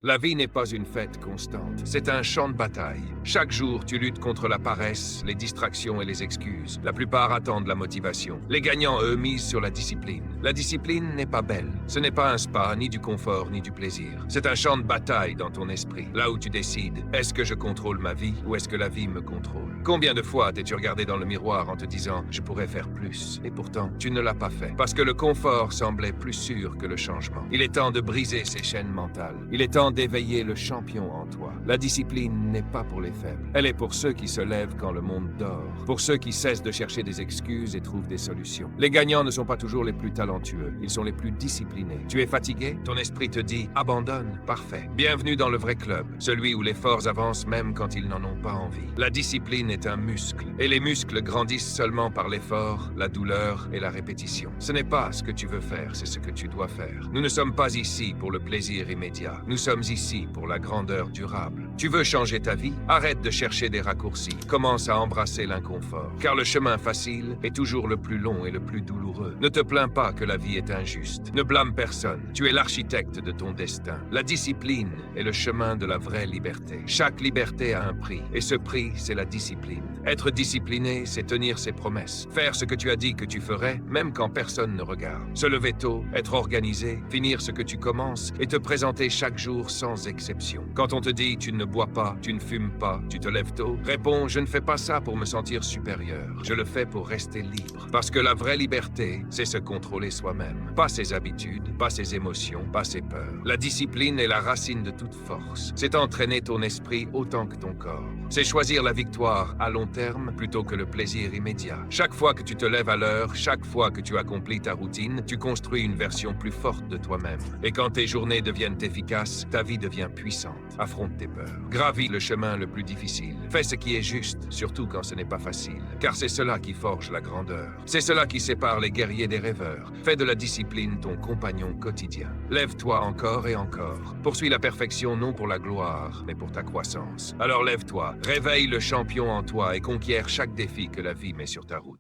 La vie n'est pas une fête constante, c'est un champ de bataille. Chaque jour, tu luttes contre la paresse, les distractions et les excuses. La plupart attendent la motivation. Les gagnants, eux, misent sur la discipline. La discipline n'est pas belle. Ce n'est pas un spa, ni du confort, ni du plaisir. C'est un champ de bataille dans ton esprit, là où tu décides, est-ce que je contrôle ma vie ou est-ce que la vie me contrôle? Combien de fois t'es-tu regardé dans le miroir en te disant, je pourrais faire plus, et pourtant, tu ne l'as pas fait, parce que le confort semblait plus sûr que le changement. Il est temps de briser ces chaînes mentales. Il est temps d'éveiller le champion en toi. La discipline n'est pas pour les faibles. Elle est pour ceux qui se lèvent quand le monde dort. Pour ceux qui cessent de chercher des excuses et trouvent des solutions. Les gagnants ne sont pas toujours les plus talentueux. Ils sont les plus disciplinés. Tu es fatigué? Ton esprit te dit « Abandonne ». Parfait. Bienvenue dans le vrai club. Celui où les forts avancent même quand ils n'en ont pas envie. La discipline est un muscle. Et les muscles grandissent seulement par l'effort, la douleur et la répétition. Ce n'est pas ce que tu veux faire, c'est ce que tu dois faire. Nous ne sommes pas ici pour le plaisir immédiat. Nous sommes ici pour la grandeur durable. Tu veux changer ta vie? Arrête de chercher des raccourcis. Commence à embrasser l'inconfort. Car le chemin facile est toujours le plus long et le plus douloureux. Ne te plains pas que la vie est injuste. Ne blâme personne. Tu es l'architecte de ton destin. La discipline est le chemin de la vraie liberté. Chaque liberté a un prix. Et ce prix, c'est la discipline. Être discipliné, c'est tenir ses promesses. Faire ce que tu as dit que tu ferais, même quand personne ne regarde. Se lever tôt, être organisé, finir ce que tu commences et te présenter chaque jour sans exception. Quand on te dit tu ne bois pas, tu ne fumes pas, tu te lèves tôt, réponds je ne fais pas ça pour me sentir supérieur. Je le fais pour rester libre. Parce que la vraie liberté, c'est se contrôler soi-même. Pas ses habitudes, pas ses émotions, pas ses peurs. La discipline est la racine de toute force. C'est entraîner ton esprit autant que ton corps. C'est choisir la victoire à long terme plutôt que le plaisir immédiat. Chaque fois que tu te lèves à l'heure, chaque fois que tu accomplis ta routine, tu construis une version plus forte de toi-même. Et quand tes journées deviennent efficaces, ta vie devient puissante. Affronte tes peurs. Gravis le chemin le plus difficile. Fais ce qui est juste, surtout quand ce n'est pas facile. Car c'est cela qui forge la grandeur. C'est cela qui sépare les guerriers des rêveurs. Fais de la discipline ton compagnon quotidien. Lève-toi encore et encore. Poursuis la perfection non pour la gloire, mais pour ta croissance. Alors lève-toi, réveille le champion en toi et conquiert chaque défi que la vie met sur ta route.